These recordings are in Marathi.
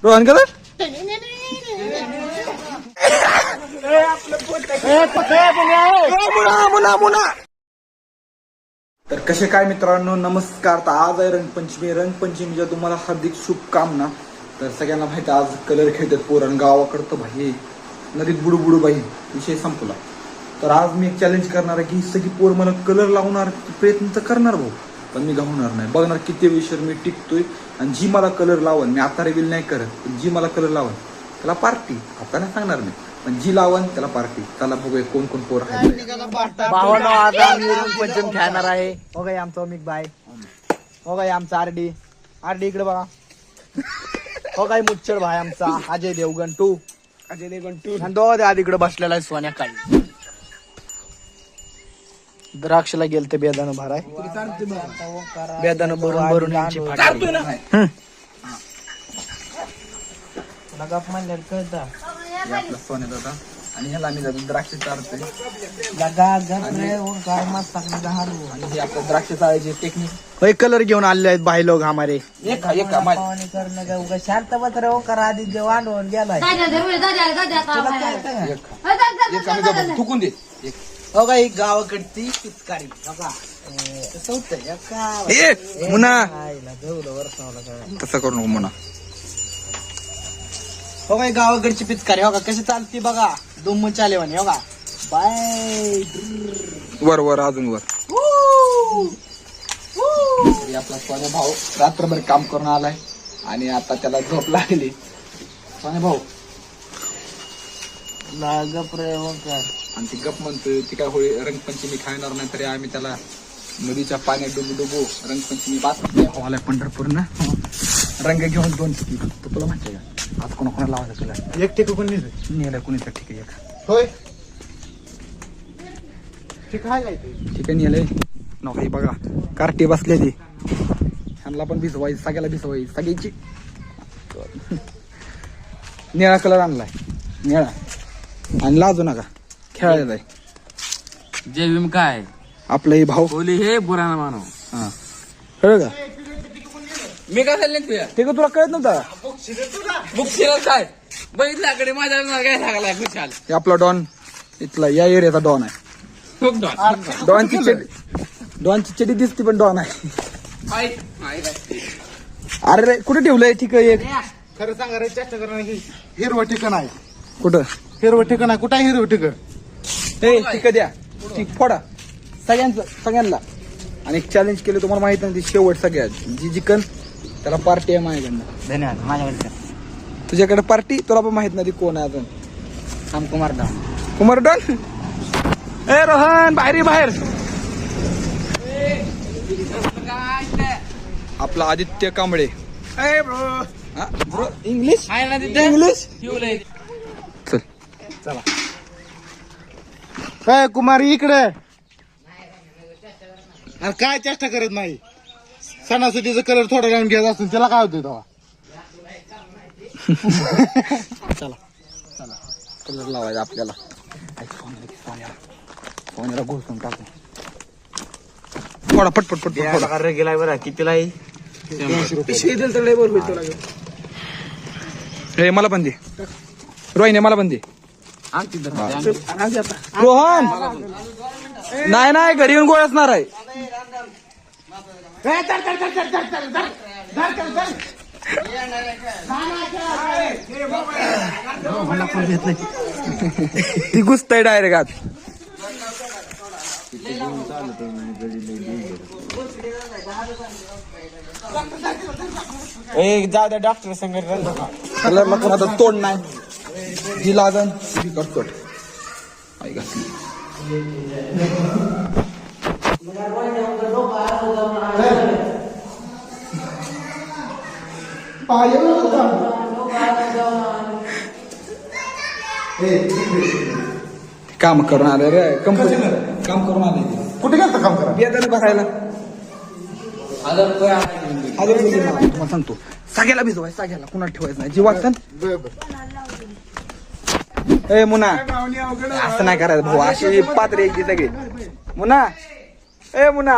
रोहन कलर तर कसे काय मित्रांनो, नमस्कार. तर आज आहे रंगपंचमी. रंगपंचमीच्या तुम्हाला हार्दिक शुभकामना. तर सगळ्यांना माहिती आज कलर खेळतात पोरण गावाकडं. तर भाई नदीत बुडू बाई विषय संपला. तर आज मी एक चॅलेंज करणार आहे की सगळी पोर मला कलर लावणार प्रयत्न तर करणार भाऊ, पण मी गावणार नाही. बघणार किती विषय मी टिकतोय. आणि जी मला कलर लावण, मी आता रिव्हील नाही करत, पण जी मला कलर लावण त्याला पार्टी. आता नाही सांगणार मी, पण जी लावण त्याला पार्टी. त्याला बघूया कोण कोण पोर आहे. भावांनो, आता आम्ही रंगपंचमी खेळणार आहे. हो काय आमचा अमिक बाय, हो काय आमचा आरडी इकडे बघा. हो काय मुच्चर भाई आमचा अजय देवगण टू आणि दो आधी इकडे बसलेला आहे सोन्या काळी. द्राक्षला गेल ते बेदानं भराय, बेदानं भरून यांची फाटी. आपला सोन्यात होता आणि ह्याला आम्ही जातो द्राक्ष चारतोय. आणि हे आपलं द्राक्ष चाळायची टेक्निक. कलर घेऊन आले आहेत भाई लोक हमारे. शांत बसरे ओंकार आधी जे वाढवून गेलाय. थुकून दे. हो काय गावाकडची पिचकारी कसं होतंय मुना तसं करू नको मुना. हो काय गावाकडची पिचकारी. हो का कशी चालती बघा, दुम्म चाले म्हणे. हो का बाय वर वर अजून वर. आपला सोन्या भाऊ रात्रभर काम करून आलाय आणि आता त्याला झोप लागली. सोन्या भाऊ लागप्रे ओंकार आणि ती गप म्हणतोय ती काय होळी रंगपंचमी खाणार नाही, तरी आम्ही त्याला नदीच्या पाण्यात डुबू रंगपंचमी बात पंढरपूर ना रंग घेऊन 2 तर तुला माहिती का आज कोणाकोणा लावायचं तुला एक टिकू कोणी नेलं कुणीचं. ठीक आहे एक होय ठीक आहे ठीक आहे नेलंय. नका बघा कार्टी बसलेली, ह्यांना पण भिजवायची, सगळ्याला भिजवायची सगळ्याची. निळा कलर आणलाय, निळा. आणि लाजू नका, खेळायला आहे. जय भीम काय आपलं हे भाऊ होली हे बुरा ना मानो. हा कळलं का? मी काय चालले तुझ्या ते का तुला कळत नव्हता? बुकशील काय बघितल्याकडे माझ्या काय सांगला खुशाल. हे आपला डॉन इथला या एरियाचा डॉन आहे. डॉनची चडी दिसते पण डॉन आहे. अरे कुठे ठेवलंय? ठीक आहे एक खरं सांगा रे, चेष्टा करा. हिरवं ठिकाण आहे कुठं? हिरवं ठिकाण आहे. कुठं आहे हिरवं ठिकाण? हे ठीक द्या, ठीक फोडा सगळ्यांना. आणि एक चॅलेंज केलं तुम्हाला माहित नाही, शेवट सगळ्यात जी जिकन त्याला पार्टी आहे माझ्याकडनं. धन्यवाद. माझ्याकडे तुझ्याकडे पार्टी तुला पण माहित नाही कोण आहे अजून. राम कुमार दा कुमार डॉन. ए रोहन बाहेर. आपला आदित्य कांबळे. ब्रो इंग्लिश चल चला. काय कुमारी इकडे? अरे काय चेष्टा करत नाही. सणासुदीचा कलर थोडा लावून घ्यायचा असेल त्याला काय होतंय तेव्हा. चला कलर लावायचा आपल्याला. सोन्याला घुसून टाकू. थोडा पटपट गेलाय बरं. कितीला आहे? हे मला पण दे. रोहिणी मला पण दे. रोहन नाही घरी येऊन गोळ असणार आहे. ती घुसतय डायरेक्ट आत. जाऊ द्या डॉक्टर संग. कलरला पण आता तोड नाही. जी लागन ती कटकट आई घातली. काम करून आले रे, कंपनी काम करून आले. कुठे गेलं काम करा? बेदाने बसायला. तुम्हाला सांगतो सगळ्याला भिजवाय, सगळ्याला कुणाला ठेवायचं नाही. जी वाटतं ए मुना असं नाही करायचं भाऊ. अशी पात्र आहे की सगळे. मुना ए मुना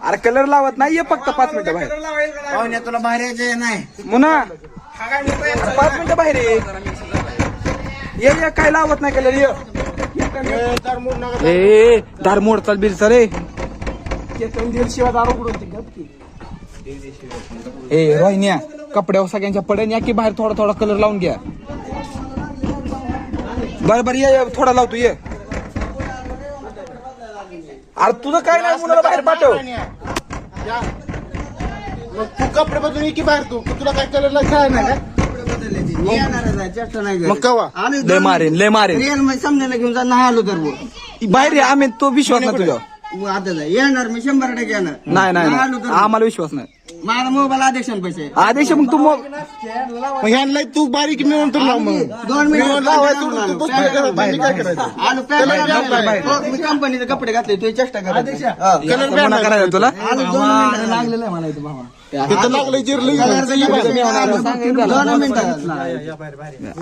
अरे कलर लावत नाही, ये फक्त 5 मिनिटं बाहेर. तुला बाहेर यायचं नाही. मुना 5 मिनिटं बाहेर ये काय लावत नाही कलर ए दार मोड चाल बिल सर ए रोहिण्या कपड्यावर सगळ्यांच्या पडेन या की बाहेर थोडा थोडा कलर लावून घ्या बरं ये थोडा लावतो ये अरे तुझं काय नाही मुलाला बाहेर पाठव तू कपडे बदलून की बाहेर तू तुला काय कलरला खेळाय नाही का मग कवा लय मारेन समजायला घेऊन जा नाही आलो तर बाहेर ये आम्ही तो विश्वास नाही तुझा आता येणार मी 100% येणार नाही आम्हाला विश्वास नाही माझा मोबाईल आदेश पैसे आदेश मग तू मग मग ह्यांना तू बारीक मिळून तर लाव मग 2 मिनिट आलो मी कंपनीचे कपडे घातले तू चेष्टा करायला तुला लागलेलं आहे मला इथं भावा तिथं लागलं जिरलं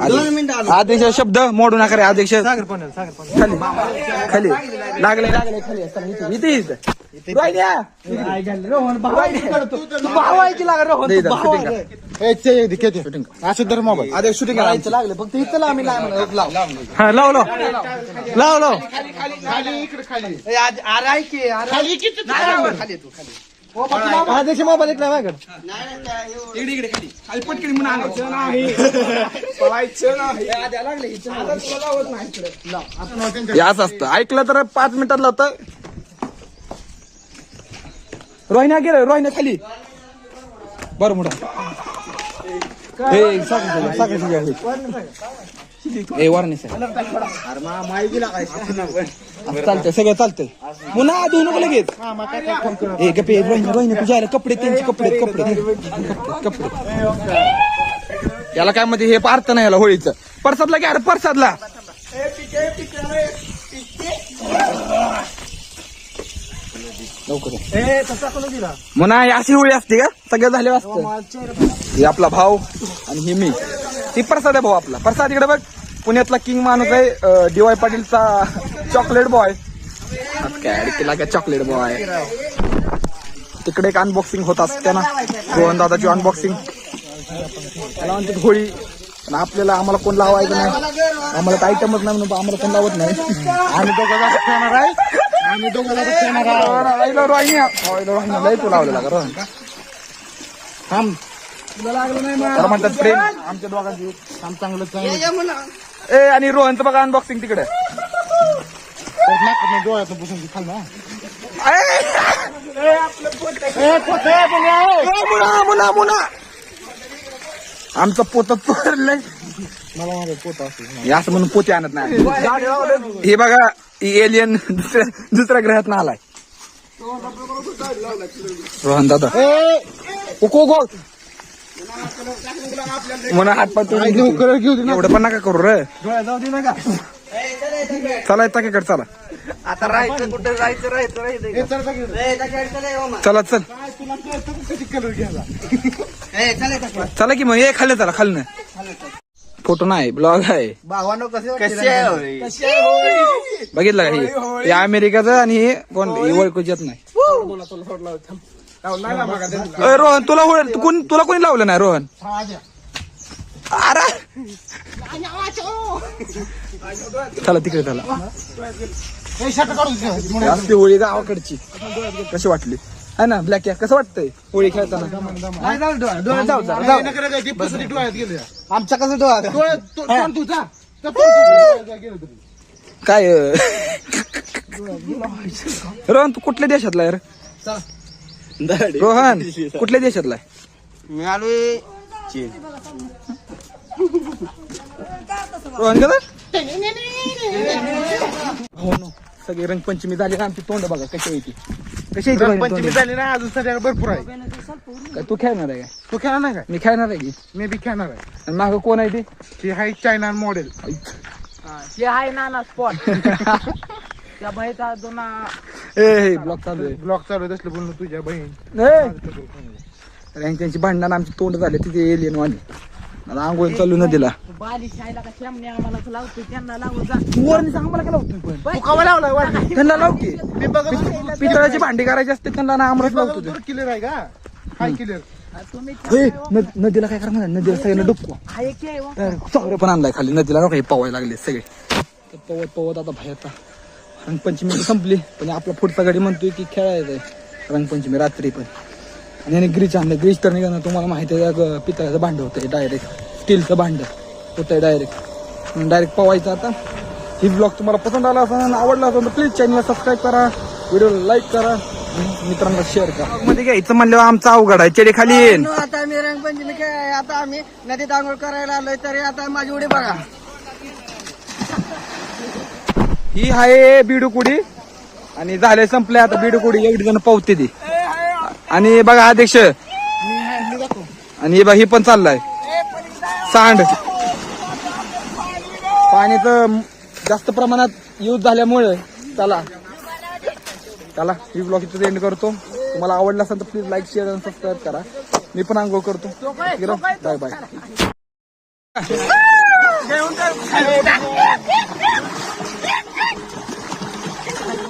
2 मिनिटं आदेश शब्द मोडू नका रे आदेश खाली खाली लागले इथे असं तर मोबाईल आदेश शूटिंग लागले फक्त इथं आम्ही लाव खाली इकडे खाली अरे की खाली किती आदेश मोबाईल इकडे माझ्याकडे इकडे खाली पटकन म्हणून आणायचं नाही पळायचं नाही याच असतं ऐकलं तर 5 मिनिटात लावतं रोहिण्या गेलं रोहिण्या खाली बरं मोठा वारणे चालतंय सगळं चालतंय पुन्हा धुवू नको लगेच ए गप्पे रोहिण्या तुझ्या कपडे त्यांचे कपडे याला काय मध्ये हे पार्थ नाही याला होळीचं परसादला घ्या परसादला म्हणा अशी होळी असते का सगळं झाले असतं हे आपला भाऊ आणि ही मी ती प्रसाद आहे भाऊ आपला प्रसाद इकडे बघ पुण्यातला किंग माणूस आहे DY पाटीलचा चॉकलेट बॉय काय चॉकलेट बॉय तिकडे एक अनबॉक्सिंग होत असते ना रोहन दादाची अनबॉक्सिंग होळी पण आपल्याला आम्हाला कोण लावायचं नाही आम्हाला आयटमच नाही म्हणून आम्हाला कोण लावत नाही आम्ही दोघं खेळणार आहे आम्ही दोघं खेळणार रोहिणी लय तू लावलेला का रोहन थांब तर म्हणतात प्रेम आमच्या दोघांची काम चांगलं ए आणि रोहनचं बघा अनबॉक्सिंग तिकडे डोळ्यातून पुसून खाल ना मुना आमचं पोत चोरलंय मला माझं पोत असं हे असं म्हणून पोते आणत नाही हे बघा एलियन दुसऱ्या ग्रहात ना आलाय रोहन दादा गो म्हणा हात पाय घेऊ दे एवढं पण नका करू रे जाऊ दे नका चला येता कडे चला आता राहायचं कुठं राहायचं चला चल कलर घ्यायला चला की मग हे खाल्लं चला खाल्लं फोटो नाही ब्लॉग आहे भावानो कसे बघितलं का हे अमेरिकाचं आणि हे कोण ओळखूच येत नाही रोहन तुला कोणी लावलं नाही रोहन अरे चला तिकडे चला असते होळी गावाकडची कशी वाटली है ना ब्लॅक कसं वाटतंय होळी खेळताना डोळ्यात गेले आमच्या कसं डोळा तुझा काय रोहन तू कुठल्या देशातला यार रोहन कुठल्या देशातला मी आलोय रोहन का हो ना सगळे रंगपंचमी झाली ना आमची तोंड बघा कशी होती कशी पंचमी झाली ना अजून सध्या भरपूर आहे काय तू खेळणार आहे काय तू खेळणार नाही काय मी खेळणार आहे की मी बी खेळणार आहे आणि माग कोण आहे ते ती हाय चायना मॉडेल हे आहे नाना स्पॉट त्या बाईचा दोन ए ब्लॉक चालू आहे ब्लॉग चालू आहे असलं बोलणं तुझ्या बहीण त्यांची भांडण आमची तोंड झाले तिथे एलियन वाली मला आंघोळ चालू न दिला बालिश आयला का श्यामने आम्हाला लावतो त्यांना लावू जा तू वरनी सांग मला काय लावतो पण तू कवा लावलाय वाटलं त्यांना लाव की मी बघ पितळाची भांडी करायची असते त्यांना ना आमरस लावतो ते. क्लिअर आहे का हाय क्लिअर नदीला काय करणार नदीला सगळ्यांना डुबको चांगलं पण आणलाय खाली नदीला काही पवायला लागले सगळे तर पवत पवत आता बाहेर आता रंगपंचमी संपली पण आपला पुढचा गाडी म्हणतोय की खेळायचंय रंगपंचमी रात्री पण आणि याने ग्रीच आणलं ग्रीच तर नाही करणार तुम्हाला माहिती आहे पितळाचं भांड होतंय डायरेक्ट स्टीलचं भांड होतंय डायरेक्ट पवायचं आता ही ब्लॉग तुम्हाला पसंत आला असेल आवडला असेल तर प्लीज चॅनलला सबस्क्राईब करा व्हिडिओला लाईक करा मित्रांना शेअर करा मध्ये घ्यायचं म्हणल्यावर आमचा अवघड आहे चेडे खाली येईन आता मी रंगपंचमी खेळ आता आम्ही नदीत आंघोळ करायला आलोय तरी आता माझी उडी बघा ही आहे बिडूकुडी आणि झाले संपले आता बिडूकुडी एवढी जण पावते ती आणि बघा अध्यक्ष आणि बघा ही पण चाललाय सांड पाण्याचं जास्त प्रमाणात यूज झाल्यामुळे चला ही ब्लॉग इथं एंड करतो तुम्हाला आवडला असेल तर प्लीज लाईक शेअर आणि सबस्क्राईब करा मी पण आंघोळ करतो बाय बाय